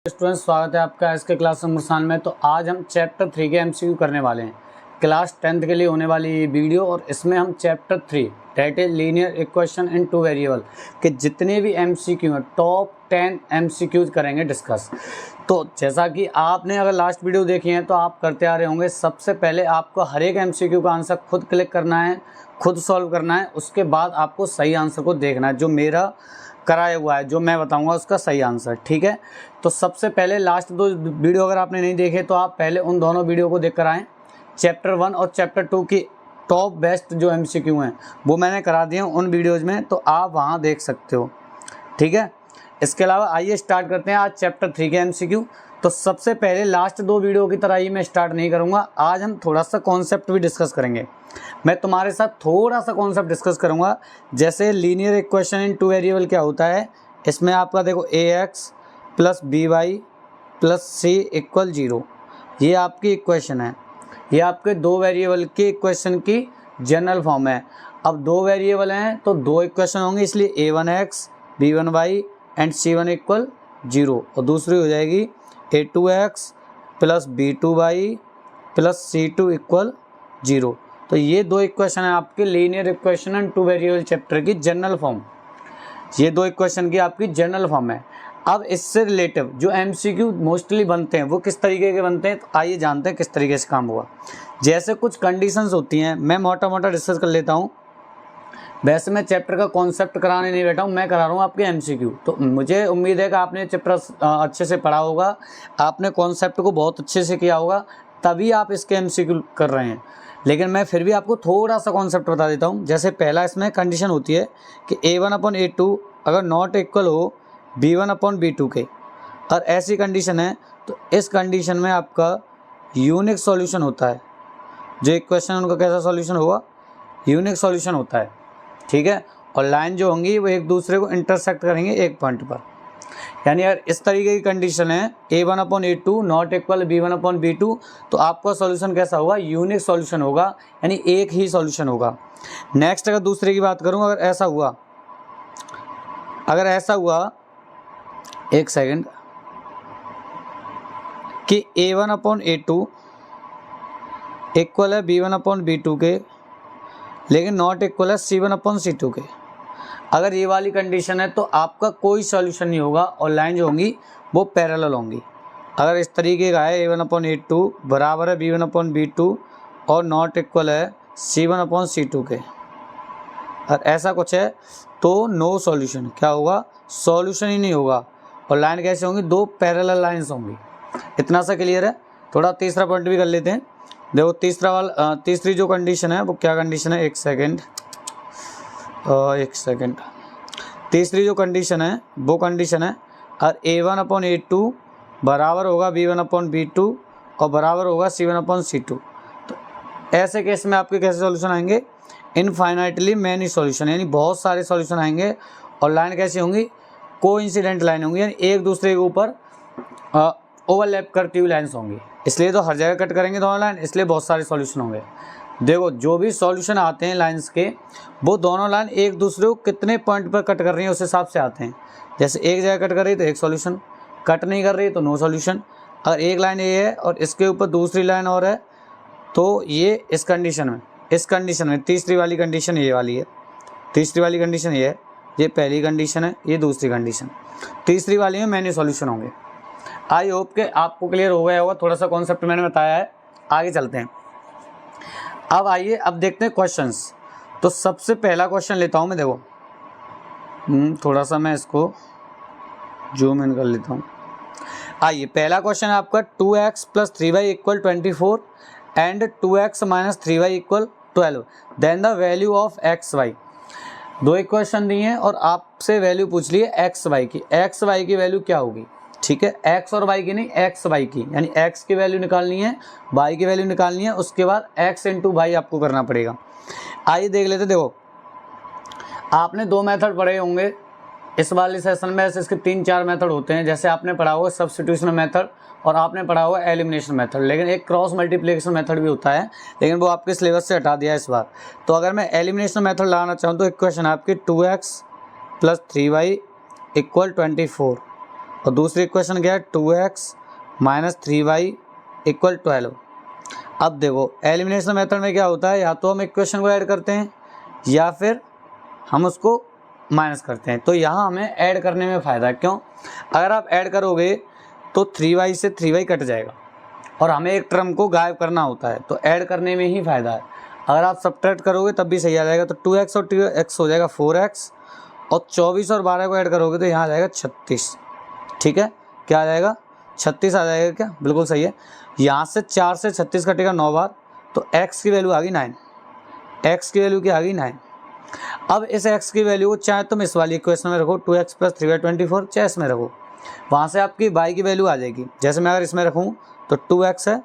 Students, स्वागत है आपका आज के क्लास नंबर 7 में। तो आज हम चैप्टर 3 के एमसीक्यू करने वाले हैं। क्लास 10th के लिए होने वाली ये वीडियो, और इसमें हम chapter 3 that is linear equation in two variable के जितने भी एमसीक्यू हैं, टॉप 10 एमसीक्यूज करेंगे डिस्कस। तो जैसा कि आपने अगर लास्ट वीडियो देखी है तो आप करते आ रहे होंगे, सबसे पहले आपको हर एक एमसीक्यू का आंसर खुद क्लिक करना है, खुद सॉल्व करना है। उसके बाद आपको सही आंसर को देखना है, जो मेरा कराया हुआ है, जो मैं बताऊंगा उसका सही आंसर। ठीक है, तो सबसे पहले लास्ट दो वीडियो अगर आपने नहीं देखे तो आप पहले उन दोनों वीडियो को देख कर आएँ। चैप्टर 1 और चैप्टर 2 की टॉप बेस्ट जो एमसीक्यू हैं वो मैंने करा दिए उन वीडियोज़ में, तो आप वहाँ देख सकते हो। ठीक है, इसके अलावा आइए स्टार्ट करते हैं आज चैप्टर 3 के एमसीक्यू। तो सबसे पहले लास्ट दो वीडियो की तरह ही मैं स्टार्ट नहीं करूँगा, आज हम थोड़ा सा कॉन्सेप्ट भी डिस्कस करेंगे। मैं तुम्हारे साथ थोड़ा सा कॉन्सेप्ट डिस्कस करूँगा, जैसे linear equation in two variable क्या होता है। इसमें आपका देखो ax plus B Y plus C equal 0, ये आपकी इक्वेशन है। ये आपके दो वेरिएबल की इक्वेशन की जनरल फॉर्म है। अब दो वेरिएबल हैं तो दो इक्वेशन होंगी, इसलिए a1x b1y and c1 equal 0, और दूसरी हो जाएगी a2x plus b2y plus c2 equal 0। तो ये दो इक्वेशन है आपके linear equation and two variable chapter की जनरल फॉर्म। ये दो इक्वेशन की आपकी जनरल फॉर्म है। अब इससे रिलेटिव जो एमसीक्यू मोस्टली बनते हैं वो किस तरीके के बनते हैं, तो आइए जानते हैं किस तरीके से काम हुआ। जैसे कुछ कंडीशंस होती हैं, मैं मोटा मोटा डिस्कस कर लेता हूँ। वैसे मैं चैप्टर का कॉन्सेप्ट कराने नहीं बैठा हूँ, मैं करा रहा हूँ आपके एमसीक्यू। तो मुझे उम्मीद है कि आपने चैप्टर अच्छे से पढ़ा होगा, आपने कॉन्सेप्ट को बहुत अच्छे से किया होगा, तभी आप इसके एमसीक्यू कर रहे हैं। लेकिन मैं फिर भी आपको थोड़ा सा कॉन्सेप्ट बता देता हूँ। जैसे पहला इसमें कंडीशन होती है कि a1/a2 अगर नॉट इक्वल हो b1/b2 के, और ऐसी कंडीशन है तो इस कंडीशन में आपका यूनिक सॉल्यूशन होता है। जो इक्वेशन उनका कैसा सॉल्यूशन होगा, यूनिक सॉल्यूशन होता है। ठीक है, और लाइन जो होंगी वो एक दूसरे को इंटरसेक्ट करेंगे एक पॉइंट पर। यानी अगर इस तरीके की कंडीशन है a1/a2 नॉट इक्वल b1/b2, तो आपका सॉल्यूशन कैसा होगा, यूनिक सॉल्यूशन होगा, यानी एक ही सॉल्यूशन होगा। नेक्स्ट अगर दूसरे की बात करूं, अगर ऐसा हुआ एक सेकंड कि a1/a2 इक्वल है b1/b2 के, लेकिन नॉट इक्वल है c1/c2 के। अगर ये वाली कंडीशन है तो आपका कोई सॉल्यूशन नहीं होगा, और लाइन जो होंगी वो पैरेलल होंगी। अगर इस तरीके का है a1/a2 बराबर है b1/b2 और नॉट इक्वल है c1/c2 के, और ऐसा कुछ है तो नो सॉल्यूशन। क्या होगा, सॉल्यूशन ही नहीं होगा। और लाइन कैसे होंगी, दो पैरेलल लाइंस होंगी। इतना सा क्लियर है। थोड़ा तीसरा पॉइंट भी कर लेते हैं। देखो तीसरी जो कंडीशन है वो क्या कंडीशन है, एक सेकेंड। तीसरी जो कंडीशन है वो कंडीशन है और a1/a2 बराबर होगा b1/b2 और बराबर होगा c1/c2। तो ऐसे केस में आपके कैसे सॉल्यूशन आएंगे, इनफाइनाइटली मैनी सॉल्यूशन, यानी बहुत सारे सॉल्यूशन आएंगे। और लाइन कैसी होंगी, कोइंसिडेंट लाइन होंगी, यानी एक दूसरे के ऊपर ओवरलैप करती हुई लाइन्स होंगी। इसलिए तो हर जगह कट करेंगे दोनों लाइन, इसलिए बहुत सारे सॉल्यूशन होंगे। देखो जो भी सॉल्यूशन आते हैं लाइंस के, वो दोनों लाइन एक दूसरे को कितने पॉइंट पर कट कर रही हैं उस हिसाब से आते हैं। जैसे एक जगह कट कर रही है तो एक सॉल्यूशन, कट नहीं कर रही है तो नो सॉल्यूशन। अगर एक लाइन ये है और इसके ऊपर दूसरी लाइन और है तो ये इस कंडीशन में तीसरी वाली कंडीशन ये वाली है, तीसरी वाली कंडीशन ये है, ये पहली कंडीशन है, ये दूसरी कंडीशन, तीसरी वाली में मैंने सॉल्यूशन होंगे। आई होप के आपको क्लियर हो गया होगा। थोड़ा सा कॉन्सेप्ट मैंने बताया है, आगे चलते हैं। अब आइए अब देखते हैं क्वेश्चंस। तो सबसे पहला क्वेश्चन लेता हूं मैं, देखो थोड़ा सा मैं इसको जूम इन कर लेता हूं। आइए पहला क्वेश्चन है आपका 2x + 3y = 24 and 2x - 3y = 12, then the value of xy। दो इक्वेशन दी हैं और आपसे वैल्यू पूछ ली है xy की। xy की वैल्यू क्या होगी, ठीक है, x और y की नहीं, xy की, यानी x की वैल्यू निकालनी है, y की वैल्यू निकालनी है, उसके बाद x × y आपको करना पड़ेगा। आइए देख लेते। देखो आपने दो मेथड पढ़े होंगे इस वाले सेशन में, ऐसे इसके 3-4 मेथड होते हैं। जैसे आपने पढ़ा होगा सब्स्टिट्यूशन मेथड और आपने पढ़ा होगा एलिमिनेशन मेथड, लेकिन एक क्रॉस मल्टीप्लिकेशन मेथड भी होता है, लेकिन वो आपके सिलेबस से हटा दिया है इस बार। तो अगर मैं एलिमिनेशन मेथड लगाना चाहूँ तो इक्वेशन आपकी 2x + 3y = 24, और दूसरी इक्वेशन क्या है 2x माइनस 3y इक्वल 12। अब देखो एलिमिनेशन मेथड में क्या होता है, या तो हम इक्वेशन को ऐड करते हैं या फिर हम उसको माइनस करते हैं। तो यहाँ हमें ऐड करने में फ़ायदा है। क्यों? अगर आप ऐड करोगे तो 3y से 3y कट जाएगा और हमें एक टर्म को गायब करना होता है, तो ऐड करने में ही फ़ायदा है। अगर आप सब्ट्रैक्ट करोगे तब भी सही आ जाएगा। तो 2x और 2x हो जाएगा 4x, और 24 और 12 को ऐड करोगे तो यहाँ आ जाएगा 36। ठीक है, क्या आ जाएगा? 36 आ जाएगा क्या? बिल्कुल सही है। यहाँ से 4 से 36 कटेगा 9 बार, तो x की वैल्यू आ गई 9। x की वैल्यू क्या आ गई? 9। अब इस x की वैल्यू को चाहे तुम इस वाली इक्वेशन में रखो 2x प्लस 3y 24, चाहे इसमें रखो, वहाँ से आपकी y की वैल्यू आ जाएगी। जैसे मैं अगर इसमें रखूँ तो 2x है,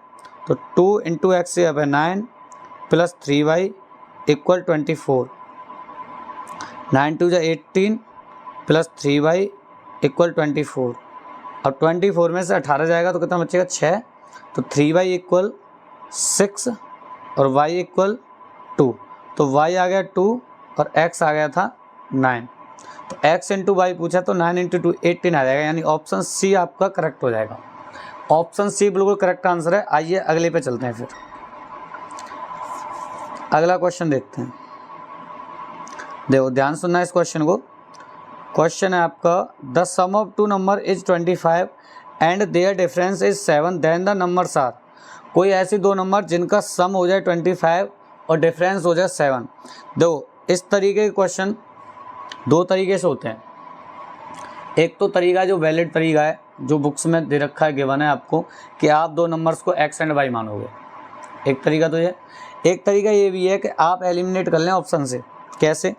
तो 2 इंटू एक्स यहाँ पे 9 plus 3y equal 24, 9 2 18 plus 3y equal 24। अब 24 में से 18 जाएगा तो कितना बचेगा? 6। तो 3y इक्वल 6 और y इक्वल 2, तो y आ गया 2 और x आ गया था 9। तो x इंटू वाई पूछा तो 9 इंटू 2 18 आ जाएगा, यानी ऑप्शन सी आपका करेक्ट हो जाएगा। ऑप्शन सी बिल्कुल करेक्ट आंसर है। आइए अगले पे चलते हैं। फिर अगला क्वेश्चन देखते हैं। देखो ध्यान सुनना इस क्वेश्चन को। क्वेश्चन है आपका the sum of two number is 25 and their difference is 7 then the numbers are. कोई ऐसी दो नंबर जिनका सम हो जाए 25 और डिफरेंस हो जाए 7। देखो इस तरीके के क्वेश्चन दो तरीके से होते हैं। एक तो तरीका जो वैलिड तरीका है, जो बुक्स में दे रखा है, गिवन है आपको कि आप दो नंबर्स को x एंड y मानोगे। एक तरीका तो ये। एक तरीका ये भी है कि आप एलिमिनेट कर लें ऑप्शन से। कैसे?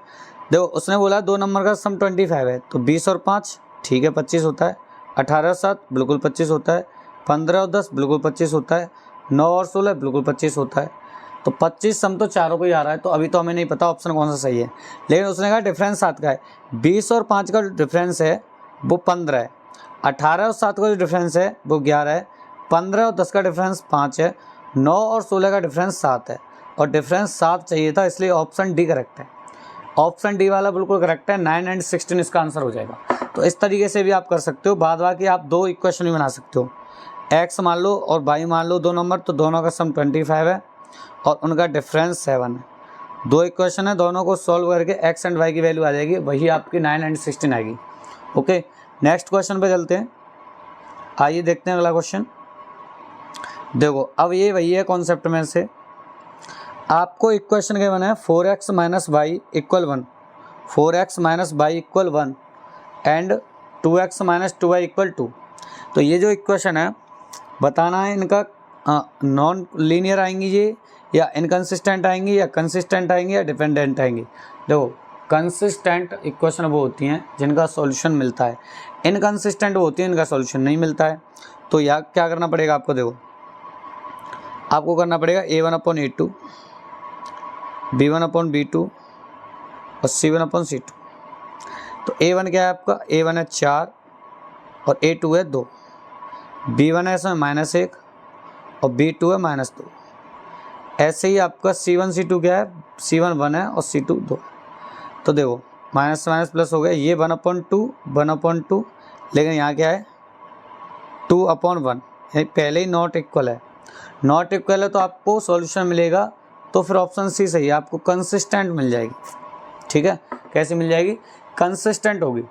देखो उसने बोला दो नंबर का सम 25 है, तो 20 और 5 ठीक है 25 होता है, 18 और 7 बिल्कुल 25 होता है, 15 और 10 बिल्कुल 25 होता है, 9 और 16 बिल्कुल 25 होता है। तो 25 सम तो चारों को ही आ रहा है, तो अभी तो हमें नहीं पता ऑप्शन कौन सा सही है। लेकिन उसने कहा डिफरेंस 7 का है। 20 और 5 का जो डिफरेंस है वो 15 है, 18 और 7 का जो डिफरेंस है वो 11 है, 15 और 10 का डिफरेंस 5 है, 9 और 16 का डिफरेंस 7 है, और डिफरेंस 7 चाहिए था, इसलिए ऑप्शन डी करेक्ट है। ऑप्शन डी वाला बिल्कुल करेक्ट है। 9 एंड 16 इसका आंसर हो जाएगा। तो इस तरीके से भी आप कर सकते हो। बाद बाकी आप दो इक्वेशन भी बना सकते हो। x मान लो और y मान लो दो नंबर, तो दोनों का सम 25 है और उनका डिफरेंस 7 है। दो इक्वेशन है, दोनों को सॉल्व करके x एंड y की वैल्यू आ जाएगी, वही आपकी 9 एंड 16 आएगी। ओके, नेक्स्ट क्वेश्चन पे चलते हैं। आइए देखते हैं अगला क्वेश्चन। देखो अब ये वही है कॉन्सेप्ट में से। आपको इक्वेशन के बना है 4x minus Y equal 1, 4x minus Y equal 1 and 2x minus 2y equal 2। तो ये जो इक्वेशन है बताना है इनका नॉन लीनियर आएंगी ये, या इनकन्सिस्टेंट आएंगी, या कंसिस्टेंट आएंगी, या डिपेंडेंट आएंगी। देखो कंसिस्टेंट इक्वेशन वो होती हैं जिनका सॉल्यूशन मिलता है, इनकन्सिस्टेंट वो होती है इनका सॉल्यूशन नहीं मिलता है। तो या क्या करना पड़ेगा आपको? देखो आपको करना पड़ेगा a1/a2, b1/b2 और c1/c2। तो a1 क्या है आपका? a1 है 4 और a2 है 2, b1 है इसमें -1 और b2 है -2। ऐसे ही आपका c1 c2 क्या है? c1 1 है और c2 2। तो देखो माइनस से माइनस प्लस हो गया, ये 1/2 1/2, लेकिन यहाँ क्या है 2/1, यानी पहले ही नॉट इक्वल है। नॉट इक्वल है तो आपको सॉल्यूशन मिलेगा, तो फिर ऑप्शन सी सही है, आपको कंसिस्टेंट मिल जाएगी। ठीक है, कैसे मिल जाएगी? कंसिस्टेंट होगी।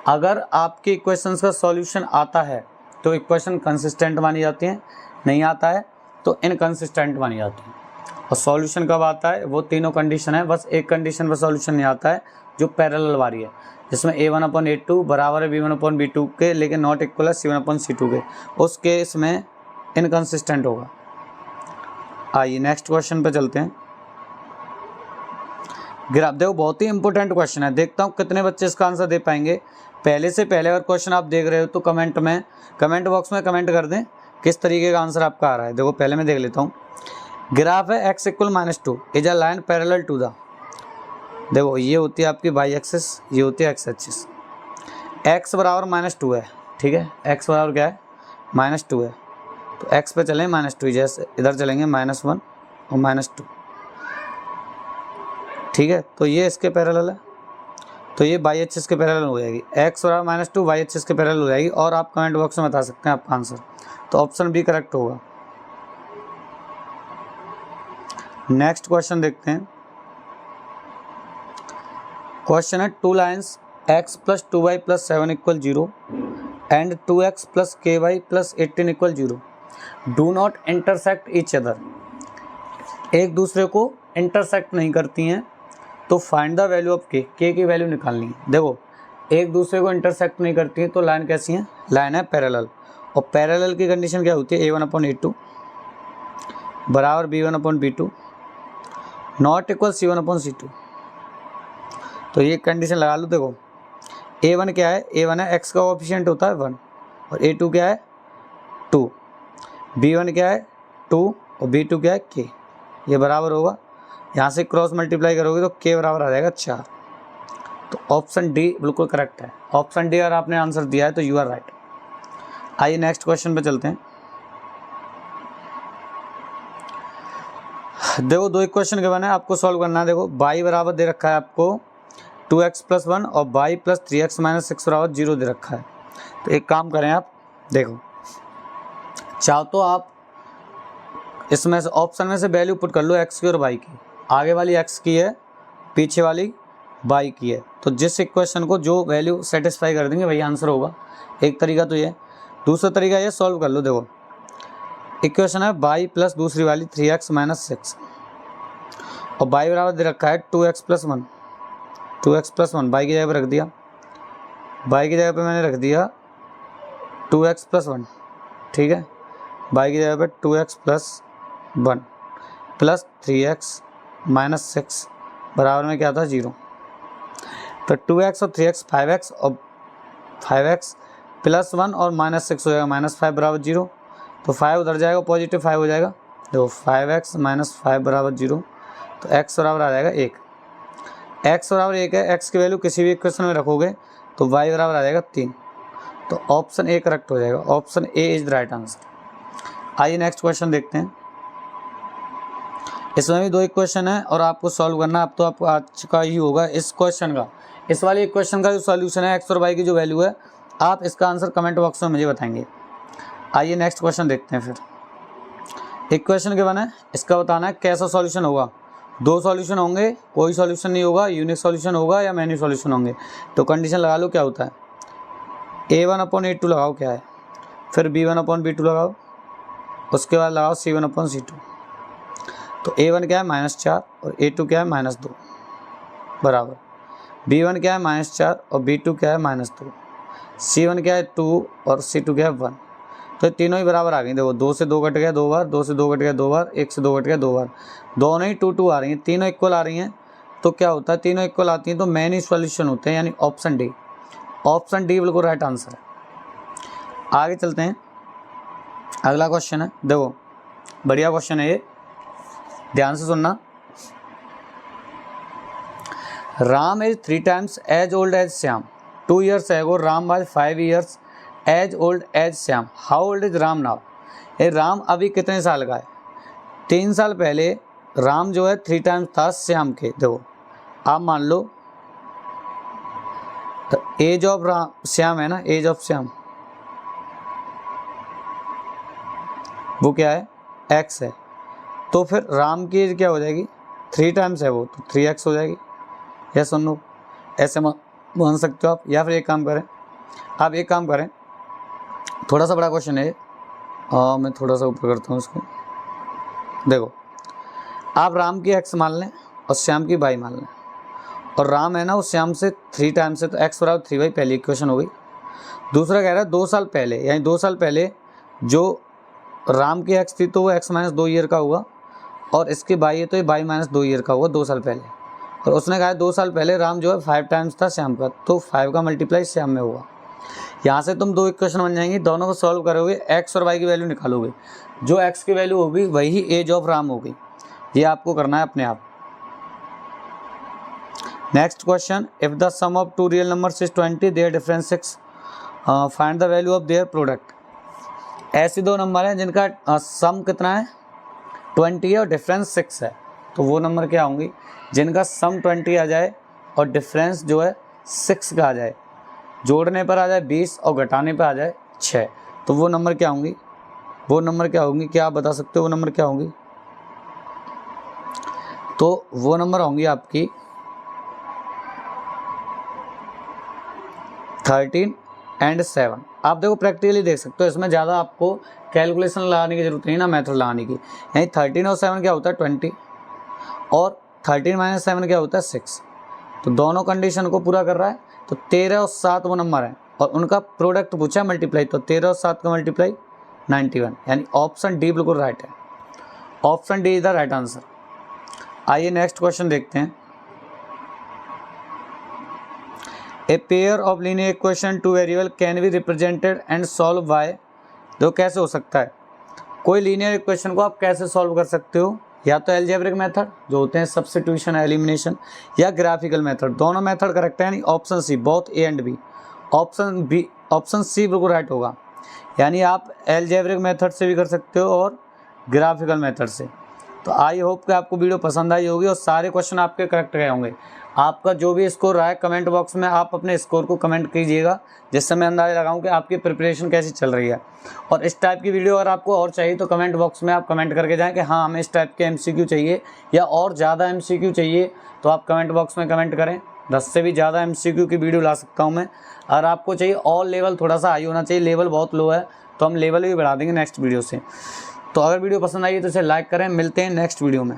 अगर आपके इक्वेशंस का सॉल्यूशन आता है तो इक्वेशन कंसिस्टेंट मानी जाती है, नहीं आता है तो इनकंसिस्टेंट मानी जाती है। और सॉल्यूशन कब आता है? वो तीनों कंडीशन है, बस एक कंडीशन पर सॉल्यूशन नहीं आता है जो पैरेलल वाली है, जिसमें a1/a2 बराबर है b1/b2 के, लेकिन नॉट इक्वल है c1/c2 के। उस केस में इनकंसिस्टेंट होगा। आइए नेक्स्ट क्वेश्चन पे चलते हैं। ग्राफ देखो बहुत ही इंपॉर्टेंट क्वेश्चन है, देखता हूँ कितने बच्चे इसका आंसर दे पाएंगे। पहले से पहले अगर क्वेश्चन आप देख रहे हो तो कमेंट बॉक्स में कमेंट कर दें किस तरीके का आंसर आपका आ रहा है। देखो पहले मैं देख लेता हूँ। ग्राफ है x = -2 is a line parallel to the. देखो ये होती है आपकी y एक्सिस, ये होती है x एक्सिस। x बराबर -2 है, ठीक है, x बराबर क्या है? -2 है, तो x पे चलें -2, जैसे इधर चलेंगे -1 और -2, ठीक है। तो ये इसके पैरेलल है, तो ये बाई एच के पैरेलल हो जाएगी, एक्स बराबर माइनस टू वाई एच के पैरेलल हो जाएगी। और आप कमेंट बॉक्स में बता सकते हैं आपका आंसर। तो ऑप्शन बी करेक्ट होगा। नेक्स्ट क्वेश्चन देखते हैं। क्वेश्चन है two lines x plus two Y plus 7 equal 0 and 2x plus K Y plus 18 equal 0 do not intersect each other. एक दूसरे को इंटरसेक्ट नहीं करती हैं, तो फाइंड द वैल्यू ऑफ के की वैल्यू निकालनी है। देखो, एक दूसरे को इंटरसेक्ट नहीं करती हैं तो लाइन कैसी है? लाइन है पैरेलल। और पैरेलल की कंडीशन क्या होती है? a1/a2 बराबर b1/b2 नॉट इक्वल c1/c2। तो ये कंडीशन लगा लो। देखो, a1 क्या है? a1 है x का कोएफिशिएंट होता है 1 और a2 क्या है? 2। b1 क्या है? 2 और b2 क्या है? k। ये बराबर होगा, यहाँ से क्रॉस मल्टीप्लाई करोगे तो k बराबर आ जाएगा 4। तो ऑप्शन डी बिल्कुल करेक्ट है। ऑप्शन डी अगर आपने आंसर दिया है तो यू आर राइट। आइए नेक्स्ट क्वेश्चन पे चलते हैं। देखो, दो इक्वेशन के बने आपको सॉल्व करना है। देखो, y बराबर दे रखा है आपको 2x प्लस 1 और y प्लस 3x माइनस 6 बराबर 0 दे रखा है। तो एक काम करें आप, देखो, चाहो तो आप इसमें से ऑप्शन में से वैल्यू पुट कर लो x की और y की। आगे वाली x की है, पीछे वाली y की है। तो जिस इक्वेशन को जो वैल्यू सेटिस्फाई कर देंगे वही आंसर होगा। एक तरीका तो ये। दूसरा तरीका ये सॉल्व कर लो। देखो, इक्वेशन है y प्लस दूसरी वाली 3x माइनस 6 और y बराबर दे रखा है 2x plus 1। 2x plus 1 y की जगह पर रख दिया, y की जगह पे मैंने रख दिया 2x प्लस 1, ठीक है। y की जगह पे 2x plus 1 plus 3x minus 6 बराबर में क्या था? 0। तो 2x और 3x 5x और 5x प्लस 1 और माइनस 6 हो जाएगा, माइनस 5 बराबर 0। तो 5 उधर जाएगा, पॉजिटिव 5 हो जाएगा। देखो, 5x माइनस 5 बराबर 0। तो x बराबर आ जाएगा 1। x बराबर 1 है, x की वैल्यू किसी भी इक्वेशन में रखोगे तो y बराबर आ जाएगा 3। तो ऑप्शन ए करेक्ट हो जाएगा। Option A is the right answer. आइए नेक्स्ट क्वेश्चन देखते हैं। इसमें भी दो इक्वेशन है और आपको सॉल्व करना। अब तो आपको आ चुका ही होगा इस क्वेश्चन का। इस वाली इक्वेशन का जो सॉल्यूशन है, x और y की जो वैल्यू है, आप इसका आंसर कमेंट बॉक्स में मुझे बताएंगे। आइए नेक्स्ट क्वेश्चन देखते हैं। फिर इक्वेशन के बने इसका बताना है कैसा सॉल्यूशन होगा। दो सॉल्यूशन होंगे, कोई सॉल्यूशन नहीं होगा, यूनिक सॉल्यूशन होगा या मैन्यू सॉल्यूशन होंगे। तो कंडीशन लगा लो क्या होता है। a1/a2 लगाओ क्या है, फिर b1/b2 लगाओ, उसके बाद लगाओ c1/c2। तो a1 क्या है? -4 और a2 क्या है? -2 बराबर b1 क्या है? -4 और b2 क्या है? -2। c1 क्या है? 2 और c2 क्या है? 1। तो तीनों ही बराबर आ गई। देखो, 2 से 2 कट गया 2 बार, 2 से 2 कट गया 2 बार, 1 से 2 कट गया 2 बार। दोनों ही 2 2 आ रही हैं, तीनों इक्वल आ रही हैं। तो क्या होता है? तीनों इक्वल आती हैं तो मैनी सॉल्यूशन होते हैं, यानी ऑप्शन डी। ऑप्शन डी बिल्कुल राइट आंसर है। आगे चलते हैं। अगला क्वेश्चन है। देखो, बढ़िया क्वेश्चन है ये, ध्यान से सुनना। Ram is 3 times as old as Shyam. 2 years ago Ram was 5 years as old as Shyam. How old is Ram now. ये राम अभी कितने साल का है? 3 साल पहले राम जो है 3 times था श्याम के। देखो, आप मान लो एज ऑफ राम श्याम है ना, एज ऑफ श्याम वो क्या है? x है। तो फिर राम की एज क्या हो जाएगी? 3 times है वो, तो 3x हो जाएगी। या सुन लो, ऐसे मान सकते हो आप। या फिर एक काम करें, आप एक काम करें, थोड़ा सा बड़ा क्वेश्चन है मैं थोड़ा सा ऊपर करता हूँ इसको। देखो, आप राम की x मान लें और श्याम की y मान लें। और राम है ना, वो श्याम से 3 times है, तो x बराबर 3y पहली इक्वेशन हो गई। दूसरा कह रहा है 2 साल पहले, यानी 2 साल पहले जो राम की x थी तो वो x -2 ईयर का हुआ, और इसके y है तो ये y -2 ईयर का हुआ 2 साल पहले। और उसने कहा 2 साल पहले राम जो है 5 times था श्याम का, तो 5 का मल्टीप्लाई श्याम में हुआ। यहाँ से तुम 2 इक्वेशन बन जाएंगी, दोनों को सॉल्व करोगे, x और y की वैल्यू निकालोगे। जो x की वैल्यू होगी वही एज ऑफ राम होगी। ये आपको करना है अपने आप। Next question, if the sum of 2 real numbers is 20, their difference 6, find the value of their product. ऐसे दो नंबर हैं जिनका सम कितना है? 20 है और डिफरेंस 6 है। तो वो नंबर क्या होंगी जिनका सम 20 आ जाए और डिफरेंस जो है 6 का आ जाए, जोड़ने पर आ जाए 20 और घटाने पर आ जाए 6, तो वो नंबर क्या होंगी? वो नंबर क्या होंगी? क्या आप बता सकते हो वो नंबर क्या होंगी? तो वो नंबर होंगी आपकी 13 और 7। आप देखो प्रैक्टिकली देख सकते हो, इसमें ज़्यादा आपको कैलकुलेशन लगाने की जरूरत नहीं ना, मेथड लगाने की। यानी 13 और 7 क्या होता है 20, और 13 माइनस 7 क्या होता है 6। तो दोनों कंडीशन को पूरा कर रहा है। तो 13 और 7 वो नंबर है और उनका प्रोडक्ट पूछा मल्टीप्लाई, तो 13 और 7 का मल्टीप्लाई 91, यानी ऑप्शन डी बिल्कुल राइट है। Option D is the right answer. आइए नेक्स्ट क्वेश्चन देखते हैं। A pair of linear equation two variable can be represented and solve by. देखो कैसे हो सकता है, कोई लीनियर इक्वेशन को आप कैसे सॉल्व कर सकते हो? या तो अलजेब्रिक मेथड जो होते हैं सब्स्टिट्यूशन एलिमिनेशन, या ग्राफिकल मेथड। दोनों मेथड करेक्ट है, यानी option C, both A and B. Option C बिल्कुल राइट होगा। यानी आप अलजेब्रिक मेथड से भी कर सकते हो और ग्राफिकल मेथड से। तो आई होप कि आपको वीडियो पसंद आई होगी और सारे क्वेश्चन आपके करेक्ट गए होंगे। आपका जो भी स्कोर रहा है कमेंट बॉक्स में आप अपने स्कोर को कमेंट कीजिएगा, जिससे मैं अंदाजा लगाऊं कि आपकी प्रिपरेशन कैसी चल रही है। और इस टाइप की वीडियो अगर आपको और चाहिए तो कमेंट बॉक्स में आप कमेंट करके जाएं कि हाँ हमें इस टाइप के MCQ चाहिए या और ज़्यादा MCQ चाहिए, तो आप कमेंट बॉक्स में कमेंट करें। 10 से भी ज़्यादा MCQ की वीडियो ला सकता हूँ मैं। अगर आपको चाहिए और लेवल थोड़ा सा हाई होना चाहिए, लेवल बहुत लो है, तो हम लेवल भी बढ़ा देंगे नेक्स्ट वीडियो से। तो अगर वीडियो पसंद आई तो इसे लाइक करें। मिलते हैं नेक्स्ट वीडियो में।